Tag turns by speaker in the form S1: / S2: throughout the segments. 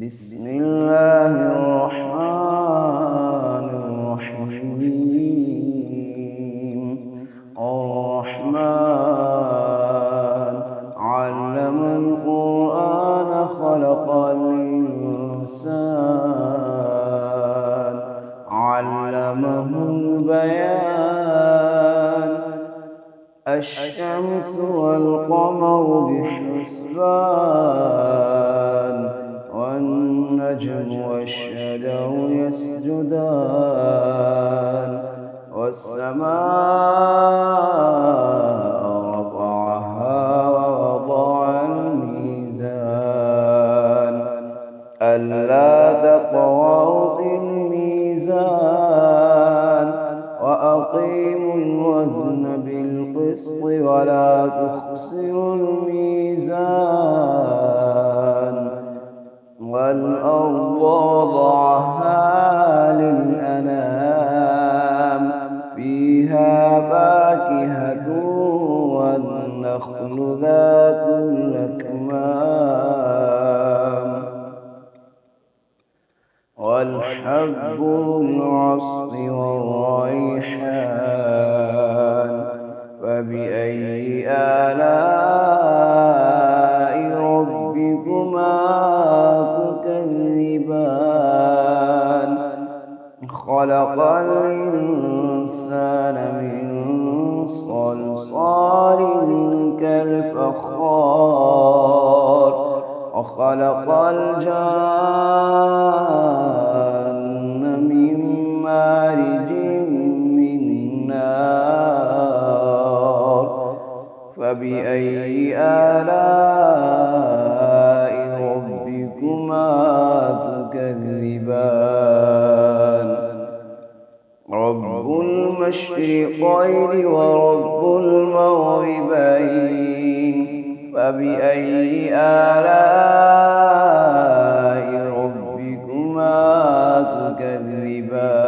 S1: بسم الله الرحمن الرحيم. الرحمن علم القرآن خلق الإنسان علمه البيان. الشمس والقمر بحسبان والنجم والشجر يسجدان والسماء رفعها ووضع الميزان ألا تطغوا في الميزان وأقيموا الوزن بالقسط ولا تخسروا الميزان والأرض وضعها للأنام فيها فاكهة والنخل ذات الأكمام والحب ذو العصف والريحان. فبأي آلاء ربكما تكذبان؟ خلق الإنسان من صلصال كالفخار وخلق الجان من مارج من نار. فبأي آلاء ربكما تكذبان؟ رب المشرقين ورب المغربين. فبأي آلاء ربكما تكذبان؟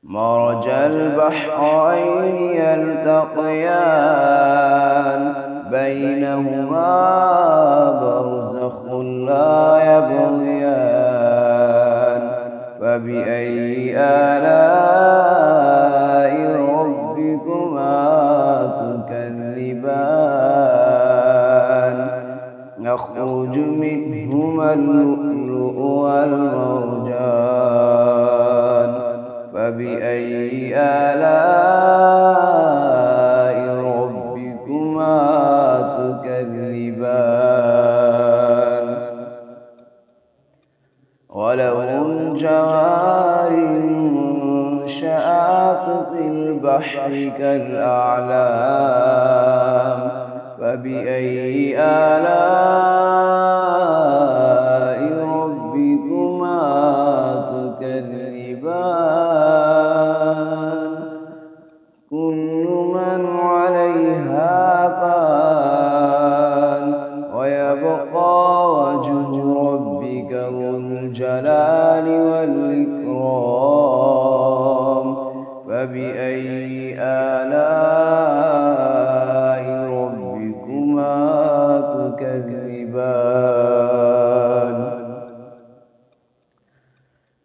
S1: مرج البحرين يلتقيان بينهما برزخ لا يبغيان. فبأي آلاء ربكما تكذبان؟ يخرج منهما اللؤلؤ والمرجان. فبأي آلاء ربكما تكذبان؟ وله الجوار المنشآت في البحر كالأعلام. فبأي آلاء ربكما تكذبان؟ كل من عليها فان ويبقى وجه ربك ذو الجلال والإكرام. فبأي آلاء ربكما تكذبان؟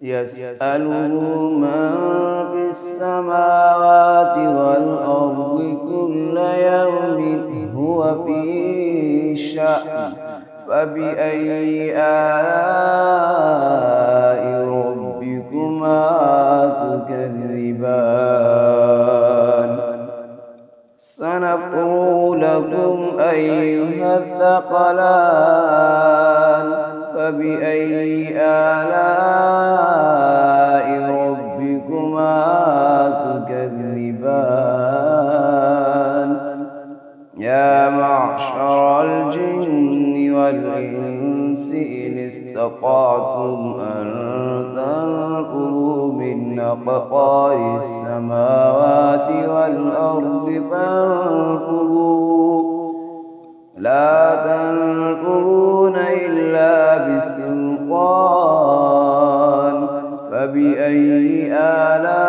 S1: يسأله من في السماوات والأرض كل يوم هو في شأن. فبأي آلاء ربكما تكذبان؟ سنفرغ لكم أيها الثقلان. فبأي آلاء ربكما تكذبان؟ يا معشر الجن والإنس إن استطعتم أن تنفذوا من أقطار السماوات والأرض فانفذوا لا تنفذون إلا بسلطان. فبأي آلاء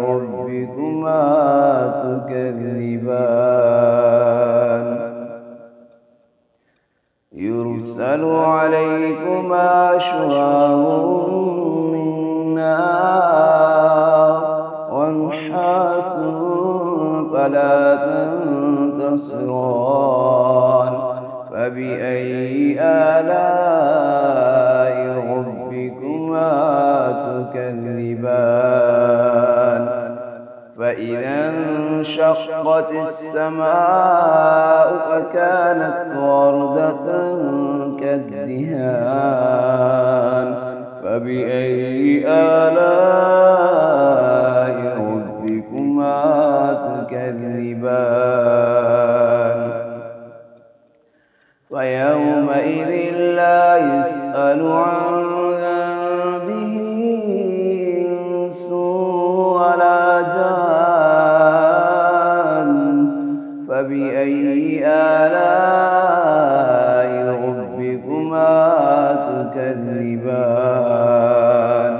S1: ربكما تكذبان؟ يرسل عليكما شواظ من نار ونحاس فلا تنتصران فبأي آلاء ربكما تكذبان فإذا انشقت السماء فكانت وردة كالدهان فبأي آلاء ربكما تكذبان فيومئذ لا يسأل عن ذنبه إنس ولا جان فبأي آلاء ربكما تكذبان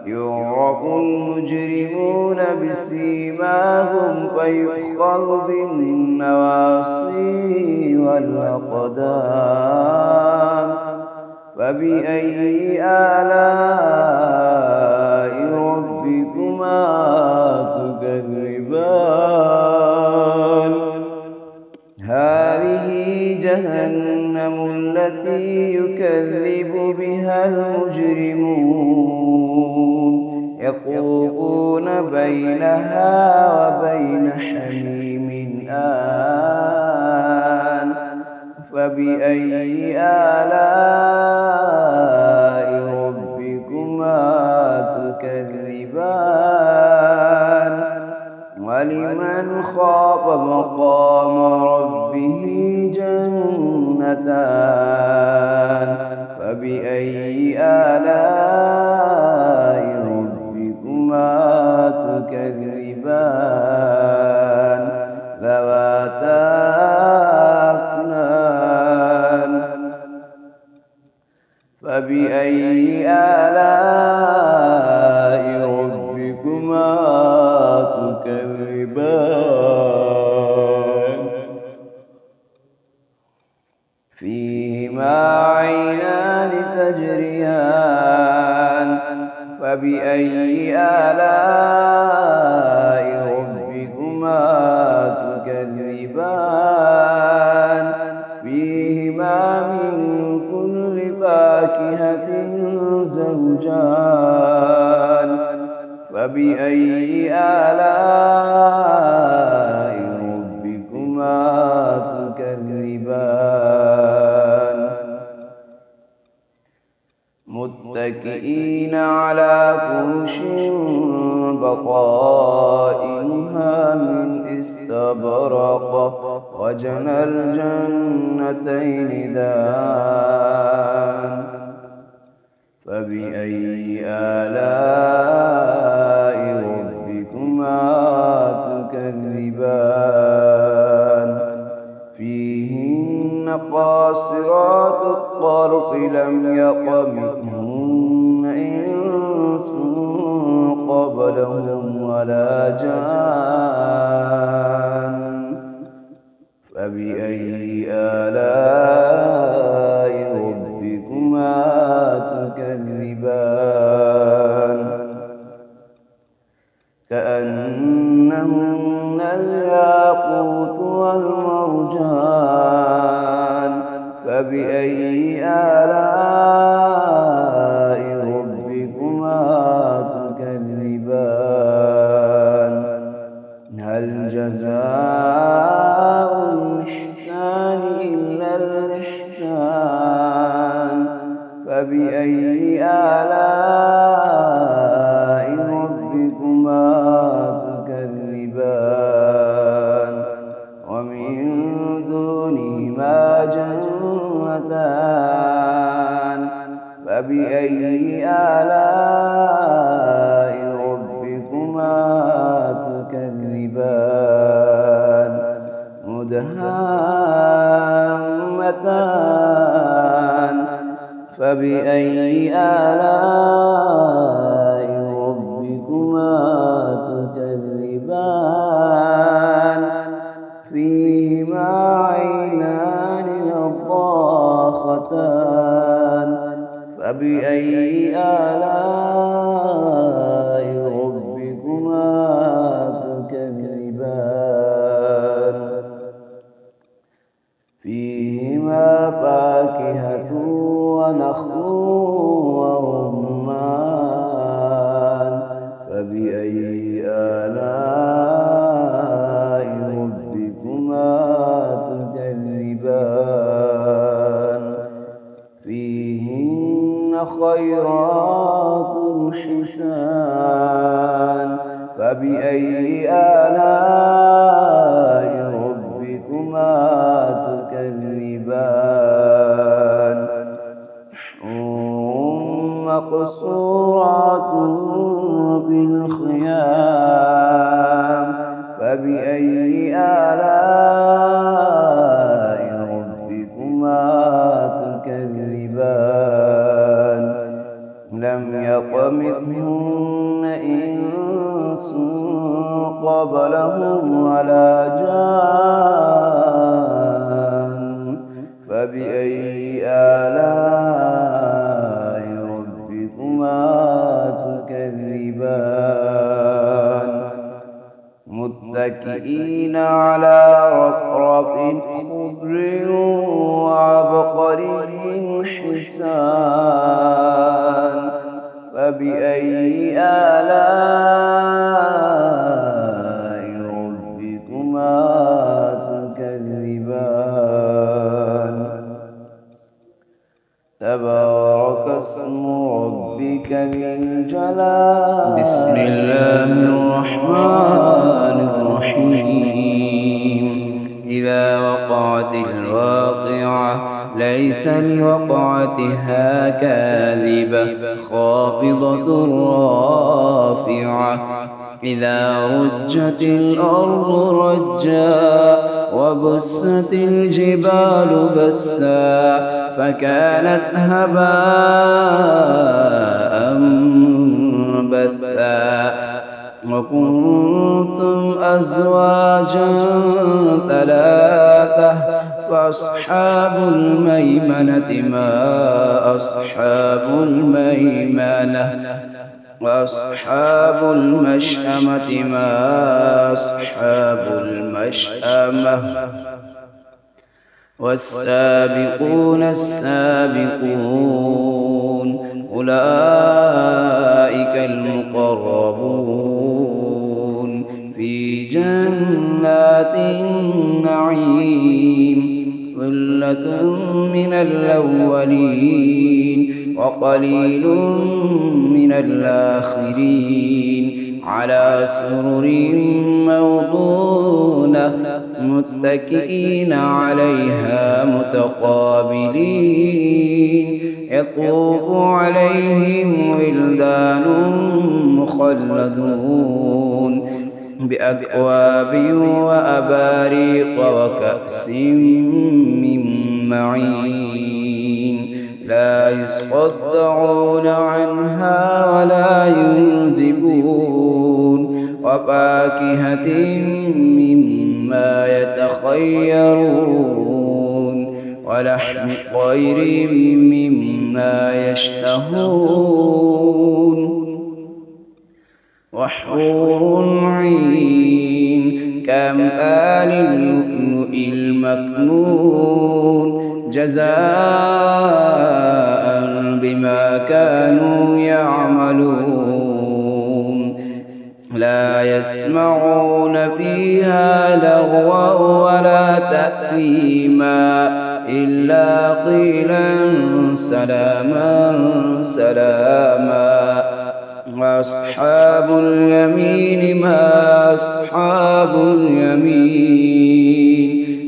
S1: يعرف المجرمون بسيماهم فيؤخذ بالنواصي والأقدام فبأي آلاء ربكما تكذبان هذه جهنم التي يكذب بها المجرمون يطوفون بينها وبين حميم آن فبأي آلاء ربكما تكذبان ولمن خاف مقام ربه جنتان فبأي آلاء ربكما تكذبان ذواتا أفنان فبأي آلاء ربكما تكذبان فيهما عينان تجريان فبأي آلاء ربكما تكذبان فيهما من كل فاكهة زوجان فبأي آلاء ربكما تكذبان متكئين على فرش بطائنها من استبرق وجنى الجنتين دان فبأي آلاء ربكما تكذبان فيهن قاصرات الطرف لم يطمثهن إنس قبلهم ولا جان فبأي آلاء ربكما تكذبان كأنهن الياقوت والمرجان فبأي آلاء ربكما تكذبان هل جزاء الإحسان إلا الإحسان فبأي آلاء ربكما تكذبان ومن دونهما جنتان فبأي آلاء ربكما تكذبان مدهامتان فبأي آلاء ربكما تكذبان فيهما عينان نضاختان نضرتان فبأي آلاء ربكما تكذبان فيهما فاكهة ونخل ورمان فبأي آلاء ربكما تكذبان فيهن خيرات حسان فبأي آلاء ربكما تكذبان مقصورات في الخيام فبأي آلاء ربكما تكذبان لم يطمثهن إنس قبلهم ولا جان فبأي آلاء ربكما تكذبان متكئين على رفرف خضر وعبقري حسان فبأي آلاء ربكما تكذبان تبارك اسم ربك ذي الجلال
S2: بسم الله الرحمن الرحيم إذا وقعت الواقعة ليس لوقعتها كاذبة خافضة رافعة إذا رجت الأرض رجا وبست الجبال بسا فكانت هباء منبثا وكنتم أزواجا ثلاثة فأصحاب الميمنة ما أصحاب الميمنة وأصحاب المشأمة ما أصحاب المشأمة والسابقون السابقون أولئك المقربون في جنات النعيم ثلة من الأولين وقليل من الآخرين على سرر موضونة متكئين عليها متقابلين يطوف عليهم ولدان مخلدون بأكواب وأباريق وكأس من معين لا يصدعون عنها ولا ينزفون وفاكهة مما يتخيرون ولحم طير مما يشتهون وحور عين كأمثال اللؤلؤ المكنون جزاء بما كانوا يعملون لا يسمعون فيها لغوا ولا تأثيما إلا قيلا سلاما سلاما وأصحاب اليمين ما أصحاب اليمين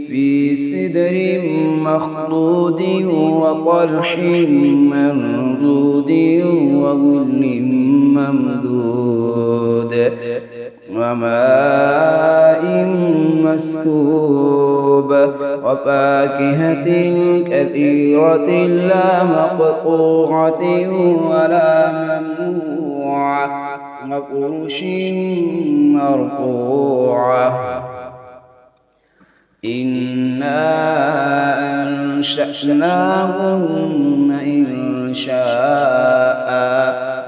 S2: في سدر مخضود وطلح منضود وظل ممدود وماء مسكوب وفاكهة كثيرة لا مقطوعة ولا ممنوعة وفرش مرفوعة إنا أنشأناهن إنشاء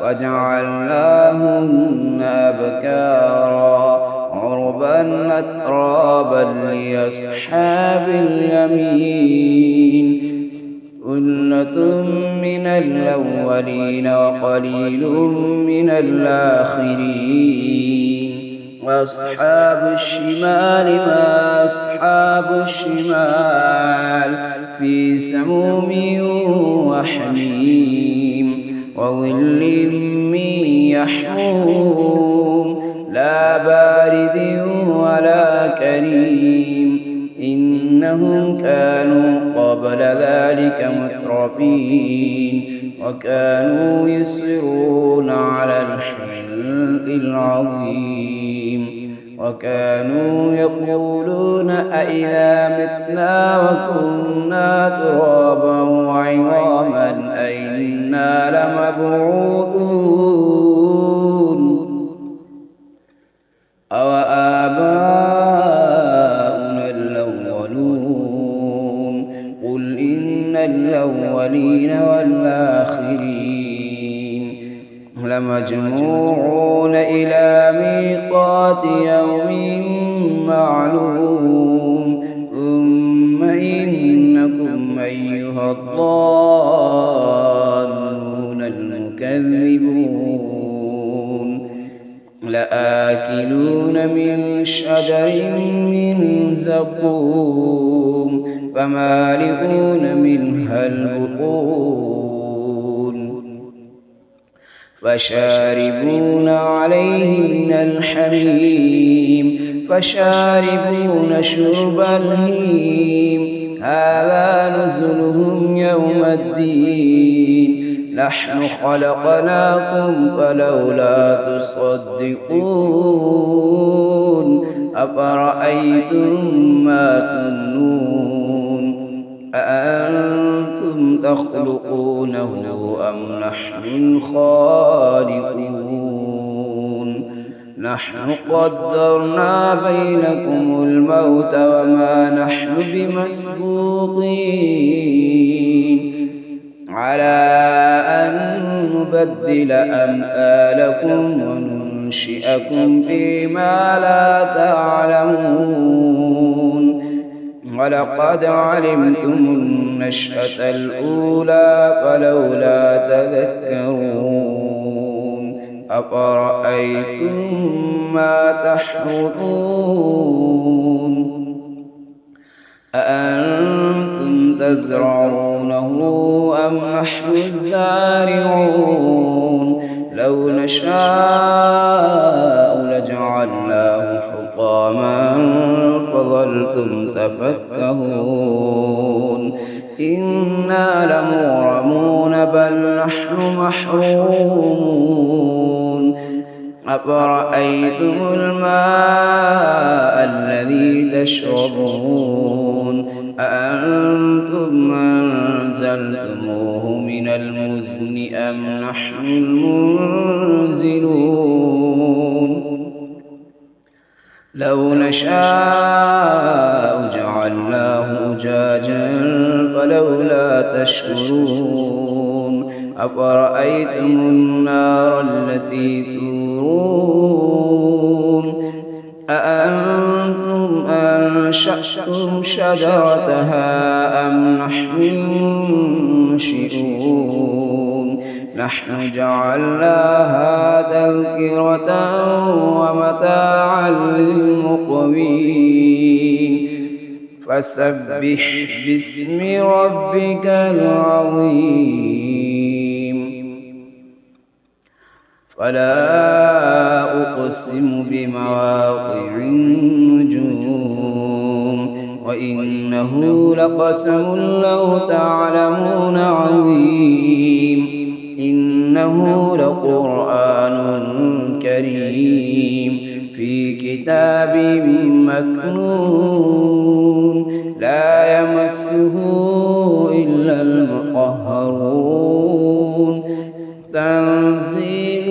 S2: وجعلناهن أبكارا عربا أترابا لأصحاب اليمين ثلة من الأولين وقليل من الآخرين وأصحاب الشمال ما أصحاب الشمال في سموم وحميم وظل من يحموم لا بارد ولا كريم إنهم كانوا قبل ذلك مترفين وكانوا يصرون على الحنث العظيم وكانوا يقولون أئذا متنا وكنا ترابا وعظاما أئنا لمبعوثون أو آباؤنا الأولون قل إن الأولين والآخرين لمجموعون إلى ميقات يوم معلوم ثم إنكم أيها الضالون المكذبون لآكلون من شجر من زقوم فمالئون منها البطون فشاربون عليه من الحميم فشاربون شرب الهيم هذا نزلهم يوم الدين نحن خلقناكم فلولا تصدقون أفرأيتم ما تمنون أأنتم تخلقونه أم نحن الخالقون نحن قدرنا بينكم الموت وما نحن بمسبوقين على أن نبدل أمثالكم وننشئكم فيما لا تعلمون ولقد علمتم النشأة الأولى فلولا تذكرون أفرأيتم ما تحرثون أأنتم تزرعونه أم نحن الزارعون لو نشاء لجعلناه حطاما فظلتم تفكهون إنا لمغرمون بل نحن محرومون أفرأيتم الماء الذي تشربون أأنتم أنزلتموه من المزن أم نحن المنزلون لو نشاء جعلناه أجاجا فلولا تشكرون أفرأيتم النار التي تورون أأنتم أنشأتم شجرتها أم نحن المنشئون نحن جعلناها تذكرة ومتاعا للمقوين فسبح باسم ربك العظيم فلا أقسم بمواقع النجوم وإنه لقسم لو تعلمون عظيم إنه لقرآن كريم في كتاب مكنون لا يمسه إلا المطهرون تنزيل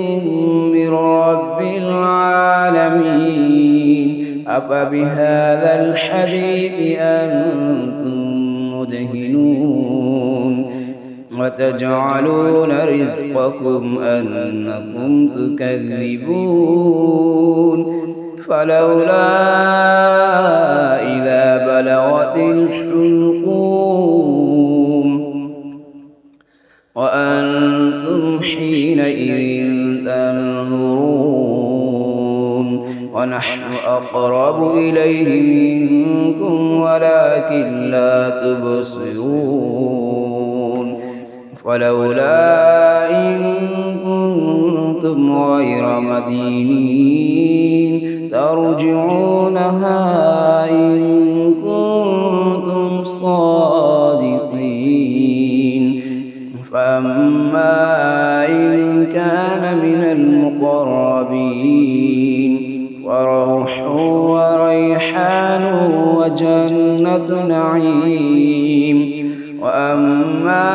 S2: من رب العالمين أفبهذا الحديث أنتم مدهنون وتجعلون رزقكم أنكم تكذبون فلولا إذا بلغت الحلقوم وأنتم حينئذ تنظرون ونحن أقرب إليه منكم ولكن لا تبصرون فلولا إن كنتم غير مدينين ترجعونها إن كنتم صادقين فأما إن كان من المقربين وروح وريحان وجنة نعيم وأما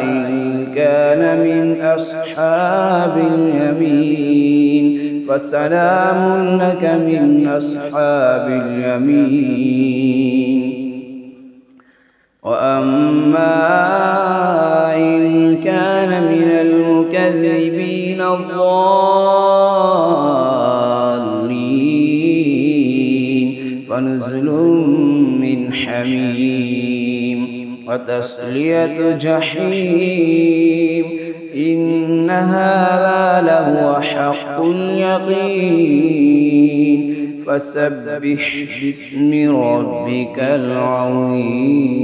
S2: إن كان من أصحاب اليمين فسلام لك من أصحاب اليمين وأما إن كان من المكذبين الضالين فنزل من حميم وتصلية جحيم إن هذا لهو حق اليقين فسبح باسم ربك العظيم.